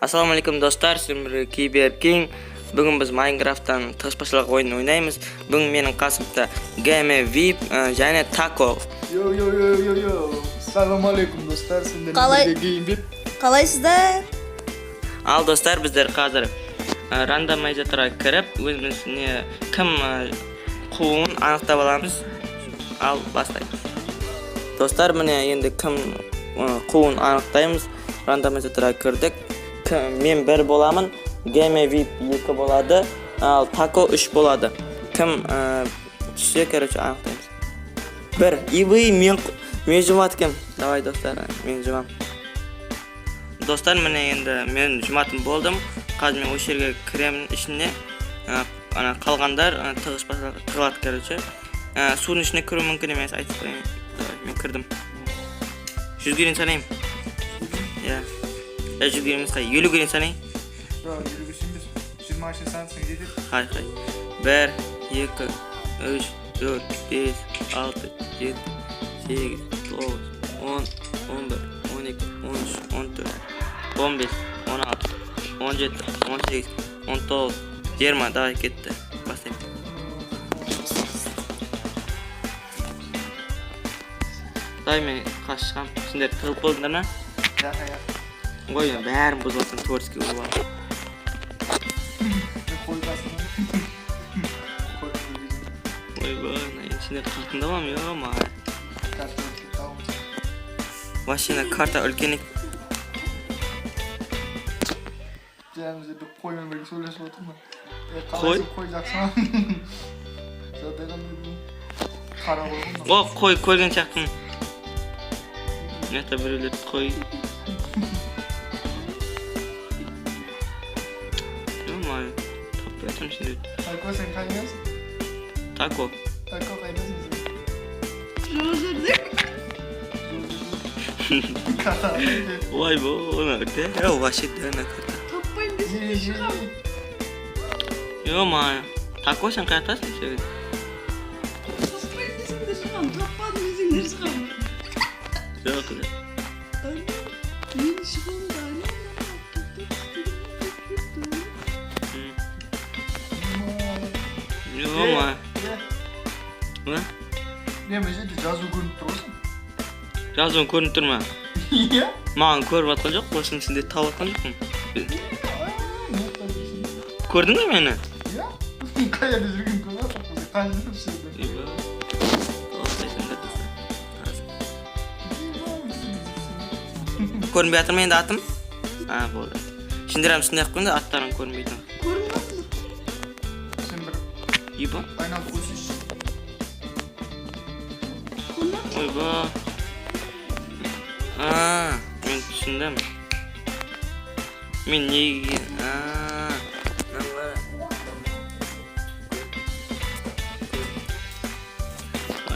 Assalomu alaykum do'stlar, sizlar Kiberking. Bugun biz Minecraft'dan tashpashliq o'yin o'ynaymiz. Bugun mening qasimda Game VIP, және Taco. Yo. Assalomu alaykum do'stlar, sizlar Game VIP. Qalaysizlar? Al do'stlar, bizlar hozir randomizatorga kirib, o'zimizni kim quvun aniqlab olamiz. Al boshlaymiz. Do'stlar, mana endi kim quvun aniqlaymiz. Randomizatorga kirdik. Men 1 bo'laman, Game VIP 2 bo'ladi, Taco 3 bo'ladi. Kim tushsa kerak aniqlaymiz. 1. Men jumatkim. Davay do'stlar, men jumam. Do'stlar, mana endi men jumatim bo'ldim. Hozir men o'sha yerga kiraman ishni. Ana qolganlar tig'ishpaslar kerak. Suvning ishine kirish mumkin emas, aytib qo'ying. Men kirdim. 100 girin sanayım. Ya. 100 girimiz qay. 50 girin sanay. Yo'q, 20 mashina sanasang dedi. Hay. 1 2 3 4 5 6 7 8 9 10 11 12 13 14 15 16 17 18 19 20 daha ketdi. Basayım. Daymen qaşqam. Sizlar qilib qo'ydinglarmi? Ya. Qo'y, bari buzilsin, to'rtga urib. Qo'y, içinde qilindamam yo'qmi? Mashina karta ulkenik. Jamizda bir qo'yman birga so'rashib o'tirma. Qo'y? Qo'yjaqsan. Zadegan qarab o'tirma. O qo'y ko'rgan chaqdim. Neta birovlar qo'y. Yo'qmi? Topayotgan shunday. Taco sen qaynaysan? Taco. Taco qaynaysan sen? Voy bu, nerede? Ya vahşet dene karta. Toplayın desene çıkam. Yo'qmi? Taco sen qayerdasan sen? Toplayın desene çıkam. Topladın desene çıkam. Yo'q. Yeni çıkam da ne? Yo'qmi? Ne? Ne mesela jazu ko'rinib turibsan? Razon ko'rinib turma. Ya? Men ko'rayotgan yo'q, o'zing sendek tavotgan yo'qmi? Ko'rdingmi meni? Ya? Qayerda yurgan ko'ryapsan? Tanishibsiz. Ko'rinmayaptimi endi atim? Ha, bo'ldi. Shunday ham shunday qilganda atlarim ko'rinmaydi. Ko'rinmasmi? Sen bir Yibo. aynalib qo'ysiz. Oy bo. Men tushundim. Men nega?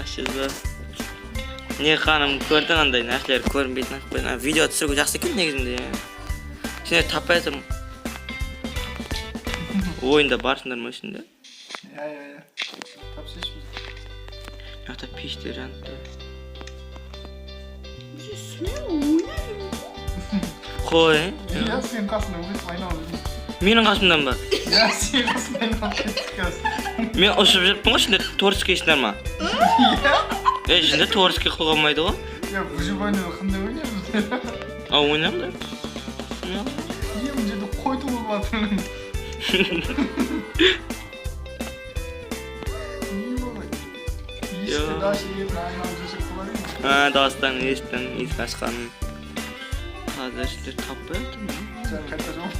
Ashida. Ne xanim ko'rdi qanday narsalar ko'rinmaydi. Video tushirib yaxshi ekan negizinde. Shunday tapaydim. O'yinda barsınlarmi shunda? Ya. Tapsiz biz. Yo'qda peshdir anda. Sen oynayın. Qo'y. Ya sen qasına o'zing aynalib. Mening qasimdanmi? Ya sen qasına aynalib chiqasan. Men o'shib yuribman, shunda to'rtga ishlarman. Ya? Shunda to'rtga qilolmaydi-ku. Ya bu jibani qanday o'ynaymiz? O'ynamda. Yem dedi qo'ydi bo'lmadim. İşte daha şey aynalib qo'yadi. Ha, dostdan eshitdim, eshitgan. Hozir shunday topayaptimi? Sen qaytajon.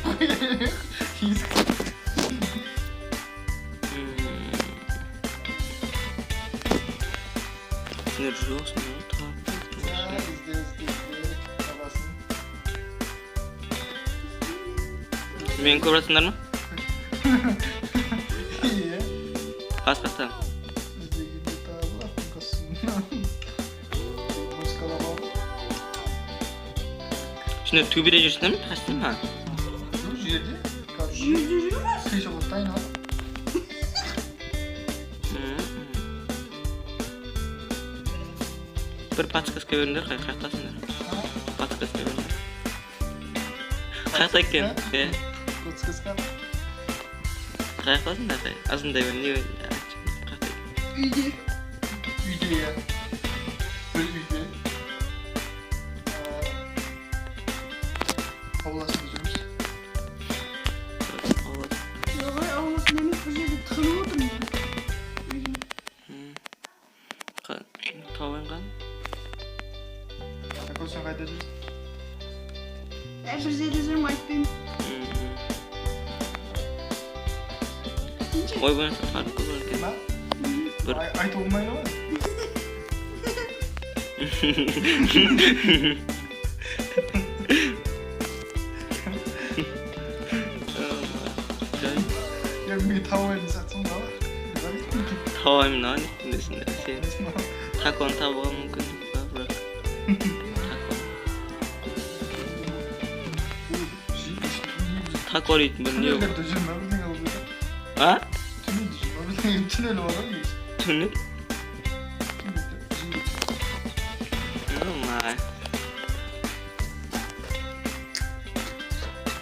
Shunday jo'sni Men ko'rasizlarmi? Qasqatda. Shunday tubida jursizlarmi? Tashdimi? Bir patskaska veringlar, qayerdasinlar? Patskaska veringlar. Қайда екен? Подсказка. Қайқасың да қай? Азындай бір не Үйде. Үйде ya. Bir үйde. Ablасында жүрміз. Ой, ауласында емес, бір жерде тығылып отырмын. Тауынған? Такой сен қайда жүрсің? Bir жерде жүрмін, айтпаймын. Ой, бұны қарып көрген екен. Ма? Айту olmaydı mı? Ya bir tavayı satsın da var. Tavayım ne nesin sen? Takon tavuğa mümkün bırak. Takor it bunu yok. Ha? Tünel var mı? Tünel? Oh my.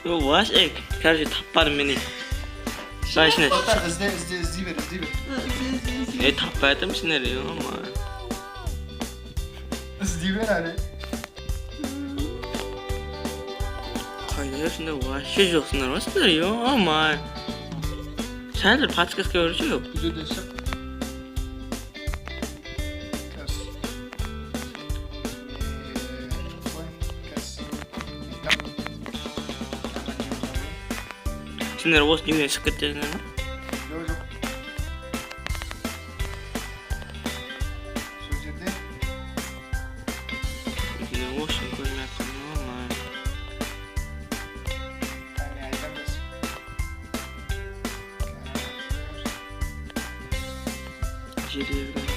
Yo vaş ek. Karşı tapparım beni. Ben şimdi. İzle ver. Tappardım şimdi nereye ama. İzle ver hadi. Kayda şimdi vaşı yoksunlar vasıdır yo ama. Şeyler patkız görüşü yok. Güzel de şak. Şimdi o yüzden sıkıntı yok. Yok. Sözde. Şimdi o yüzden görmek ama. Yani ayıkamaz. Geriye bir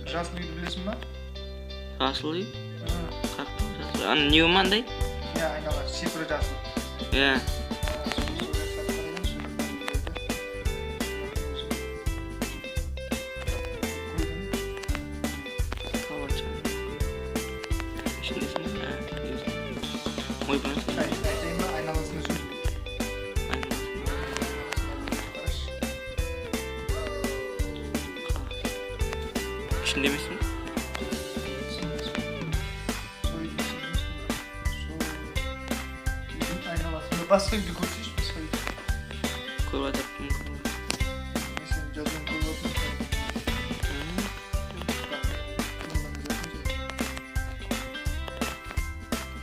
Жасыл үйді білесің ба? Жасыл үй? Қақтың жасыл үй? Аны не өмандай? Иә, айнала, шипры жасыл. Иә. Ой, бұны сен? Айтайын ба, айналасына жүр. İçinde misin? Başka bir kurtuş mu söyleyeyim? Kurva taptım kurva. Mesela cazın kurva mı?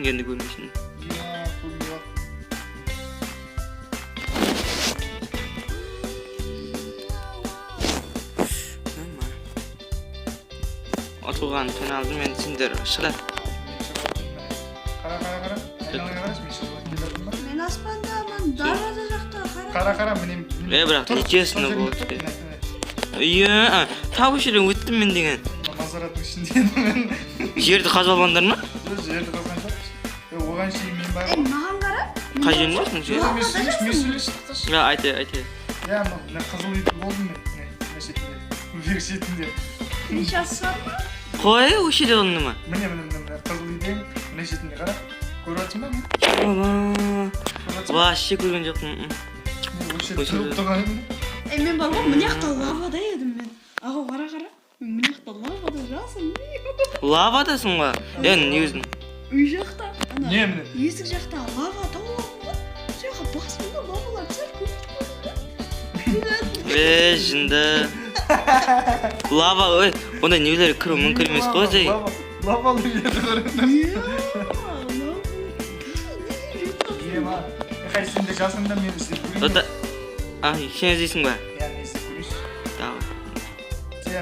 Kendi görmüşsün. Ya kurva. Oturgan tön aldım ben içindir ışılar. Kara. Aynalarına karışma işte. Ben aspandamın, darada жақта қара. Kara benim. Bırak içerisinde bu. İyi. Tabu şirin öttüm ben деген. Mazaratın içindeydim ben. Жерді қазып алғандар ма? Жерді қазған жоқпыз. Оған шейін мен бар. Маған қарап. Қай жерің барсың жер? Мен сөйлешті. Ya айта. Иә, мына қызыл үйде болдым мен. Мына шетінде. Бер шетінде. Сейчас сар ма? Қой, осы жерде болдың ма? Міне қызыл үйден мына шетінде қара. Көріп жатсың ба мен? Вообще көрген жоқпын. Осы жерде тұрып тұрған едім. Мен балам, мына жақта лавада едім мен. Ағау қара. Мен мына жақта лавада жасым. Lavadasың ба? Негізін. Үй жақта. Не міне? Есік жақта лава тауып ғой. Сол жаққа басымда лавалар сәл көбейіп Жынды. Лава, ой, онда нелері кіру мүмкін емес қой жай. Лавалы жерді көрінді. Ема, қай сенде жасында мен іздеп көрейін. Сен іздейсің ба? Иә, мен іздеп көрейінші. Давай.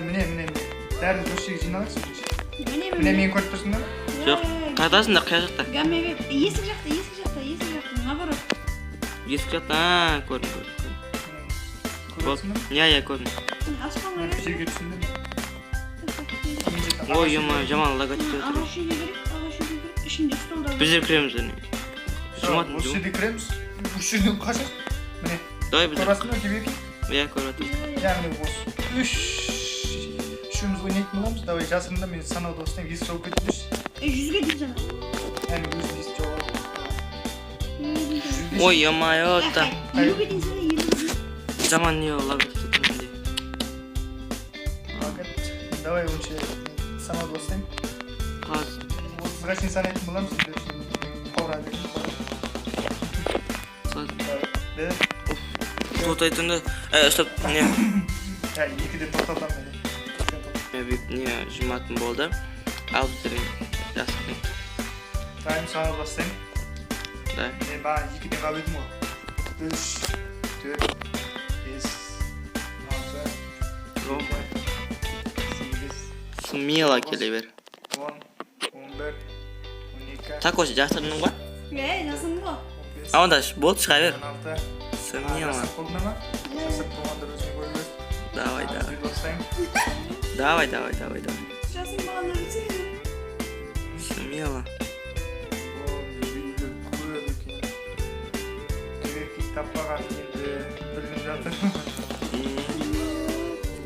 Міне. Дәрін осы жерге жиналайықшы. Міне Міне мен көріп тұрсың ба? Жоқ, қайдасың да қай жақта? Есік жақта, наоборот. Есік жақта, көрдім. Көріп тұрсың ба? Иә, көрдім. Аспанға Бір жерге түсіндім мен. Ой, ема, жаман логотип ағаш отыр. үйге керек, ішінде столдар. Біздер кіреміз оны. Осы жерде кіреміз. Осы жерден қашық. Міне. Давай біздер. Көрасың ба, кебеке? Иә, көріп отыр. Яғни осы. Үш үшеуміз ойнайтын боламыз. Давай жасырында мен санауды бастаймын. Есік жауып кетпеші. 100-ге дейін сана. Әне өзің есік жауып. Ой, ё-моё, та. 50-ге дейін сана, 50-ге. Жаман не олар тұтынды. Давай онша санауды бастаймын. Қазір. 30-ға шейін санайтын боламыз. Қора берейін. Тоқтайтынды, стоп, не? Екіде тоқтатам мен. Не жұматын болды. Ал бітірген жасықпен. Тайм санауды бастаймын. Да. Мен баған 2-ден қап едім ғой. 3, 4, 5, 6, 8, Смело келе бер. 10, 11, 12, Так осы жасырдың ба? Жасың ба? А онда болды шыға бер. 16. Смело. Жасап болдың ма? Жасап болғандар өзіне көріңіз. Давай. Бастаймын. Давай. Жасың баған өлсе. Смело. Таппаған енді білгім жатыр.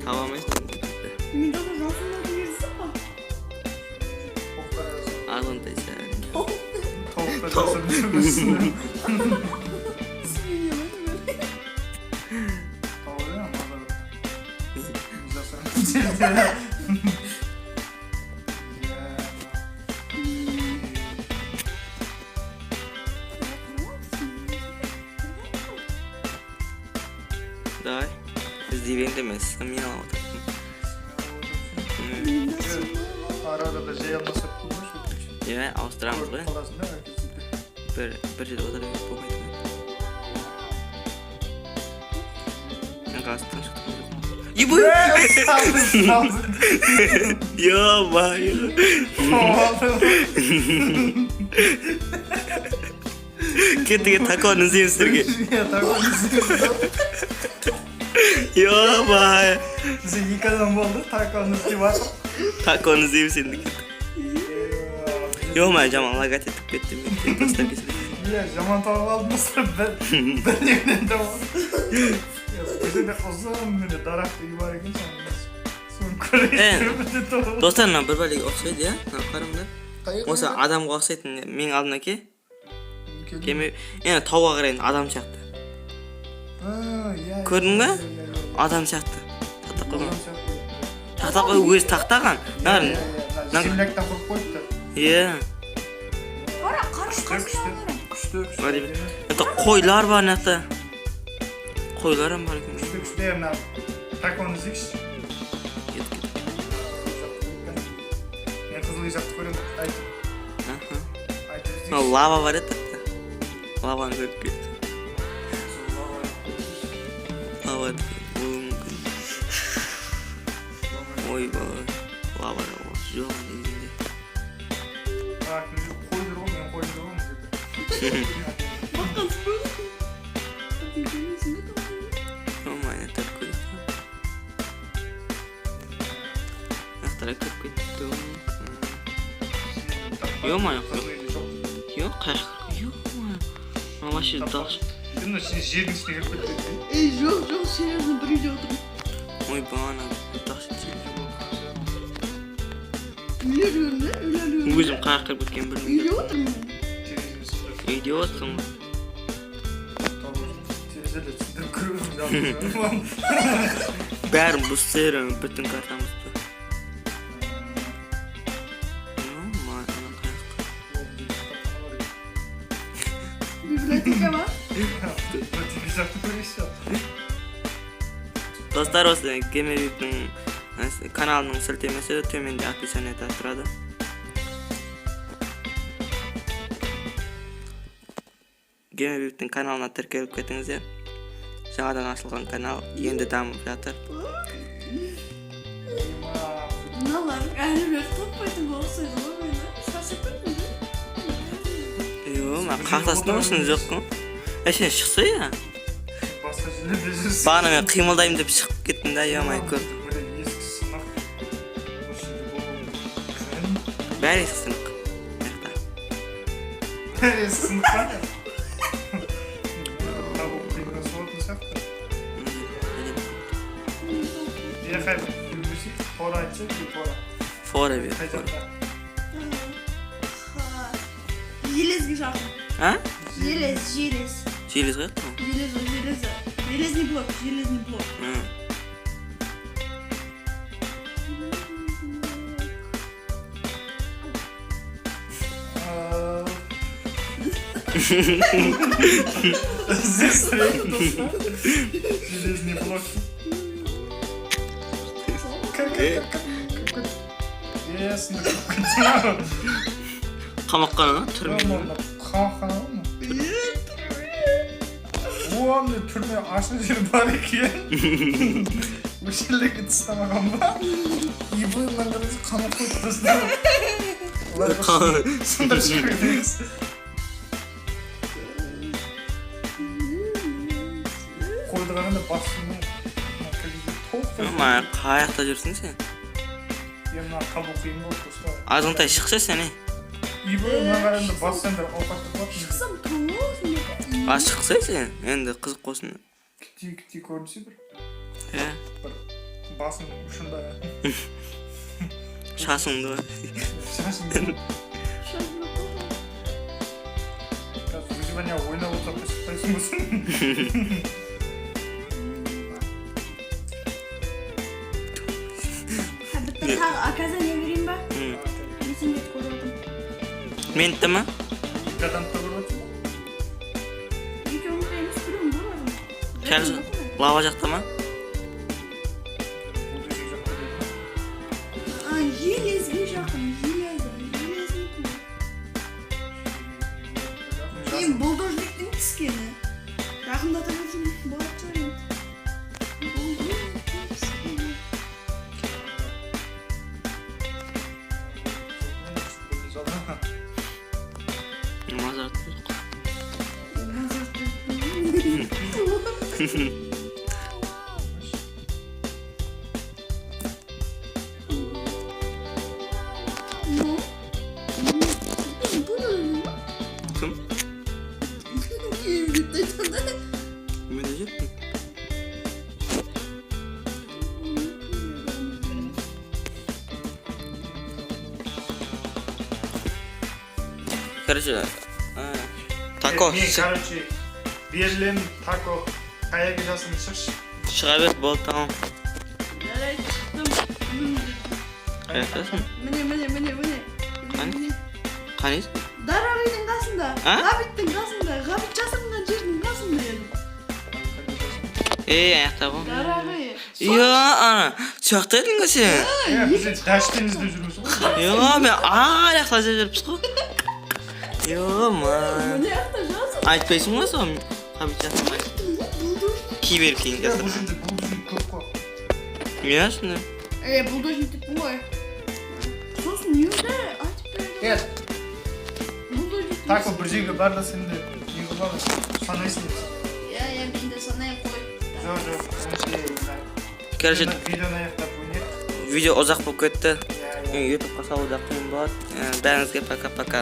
Таба алмайсың. Мен жағы жасыңда көресің ба? Азғынтай сән. Тоқта жасырып жүрмесін. Давай. Іздегенде мен смело отырдым. Арада да жай алмасақ болмаш. Иә, ауыстырамыз ғой. Қаласында Бір жерде отырып болмайды. Мен қазір шықтым. Ебай! Ё-моё! Кеттіге таконы іздейміздерге. Ё-моё! Бізде 2 адам болды, таконы іздеп жатыр. Таконы іздейміз енді кеттік. Ё-моё, жаман лагат етіп кетті мен. Достар кесілді. Иә, жаман тауып алдым достар. Бір негінен тауып алдым. Бізде ұзын міне дарақты үй бар екен соны көрейін. Достар, мына бір бәлеге ұқсайды, иә? Қарыңдар. Осы адамға ұқсайтын менің алдына ке. Енді тауға қарайын, адам сияқты. Көрдің бе? Адам сияқты. Тақтақ қойған. Тақтақ қой өзі тақтаған. Земляктан құрып қойыпты. Иә. Қара, қарышқасы Күшті. Это қойлар бар нақта. Қойларым бар екен. Күшті, мына таконы іздейікші. Мен қызыл үй жақты көремін, айтып. Лава бар еді. Лаваны көріп кетті. Лава болуы мүмкін. Ойбай. Лава жоқ негізінде. Қойдыр ғой, мен қойдыр ғой. Баққансыз ба? Нормально так көріп. Ақтара көріп кетті. Ё-моё. Ё, қайық. Ё-моё. Вообще даш. Мына сен жердің ішіне кіріп кетті. Ей, жоқ, серьезно, бір үйде отырмын. Ой, бана. Даш етсең. Үйлер көрді, үйлер. Өзім қайық кіріп кеткен білмеймін. Үйде отырмын. Үйде отырсың ба? Терезелі түсіндіріп көріп Бәрін бұстырым, бүтін картамызды. Библиотека ма? Достар, осы Кемербектің каналының сілтемесі төменде описаниеда тұрады. Кемербектің каналына тіркеліп кетіңіздер. Жаңадан ашылған канал енді дамып жатыр. Мыналар әлі бері таппайтын болсайды ғой мені. Шаршап кеттім бе? Мен қақтасында болсын жоқ қой. Сен шықса я? Басқа жерлерде жүрсің. Бағана мен қимылдаймын деп шығып кеттім да, ё-моё көп. Ескі сынақ. Бәрі ескі сынақ. Ескі сынақ па? Табу қиынға соғатын сияқты. Қайбір үлгісі, қора айтып айтса фора. Фора бер. Қай жақта? Железге жақын. А? Желез. Желез қаяқта? Железный блок. Здесь стоит достар. Железный блок. Как? Ясно. Қамаққаны ма? Түрме. Қамаққаны ма? Оны түрме ашын жер бар екен. Өшелігі тыстамаған ба? Ибойымнан қарайсы қамақ қойып тастады. Сонда шығырдыңыз. Қойды ғанында басыны қаяқта жүрсің сен? Емна қабыл қиын болды достар. Азғынтай шықшы сен, Ибойымнан қарайында бассаңдар ауқатты болады. Шықсам тоғыз. Шықсай сен, енді қызық қосын. Кіти көрінсе бір. Бір Басың ұшында. шасыңды ба? Шашыңды. Выживание ойнап отырып шықпайсың болсын. Оказание берейін ба? Есімдет көріп отырмын. Ментті ма? Гадантта көріп отырсың ба? Екеуміз емес білуім бар ма? Кәрі лава жақта ма? Железге жақын. Мен бұлдожниктің түскені. Жақындата берсем болады шығар енді. Бұлдожниктің түскені. Мазарт жоқ. Кім? Мен де жеттім. Короче, тако Короче, берілен тако қаяғы жасын шықшы. шыға бер, болды, тамам. Жарайды, шықтым. Қаяқтасың? Міне. Қанес? Дарағидың қасында. А? Ғабиттің қасында. Ғабит жасырынған жердің қасында едім. Аяқта ғой. Дарағи. Ана, сояқта едің ғой сен? Біз дәштен іздеп жүрміз ғой. Мен аяқта іздеп жүріппіз ғой. Міне аяқта жазыр. Айтпайсың ғой соны? Қабит жасын кейбер кейін Бұл жасыр. жерде бұл жүріп көп қой. Мен сонда. Бұлдожник деппін ғой. Сосын неуді айтып берді. Бұлдожник. Тако бір жерге бар да сен де неғылады санайсың деп. Мен де санайын қой. Жоқ. Короче, Видеоны аяқтап ойнайық. видео ұзақ болып кетті. YouTube'қа салу да қиын болады. Бәріңізге пока-пока.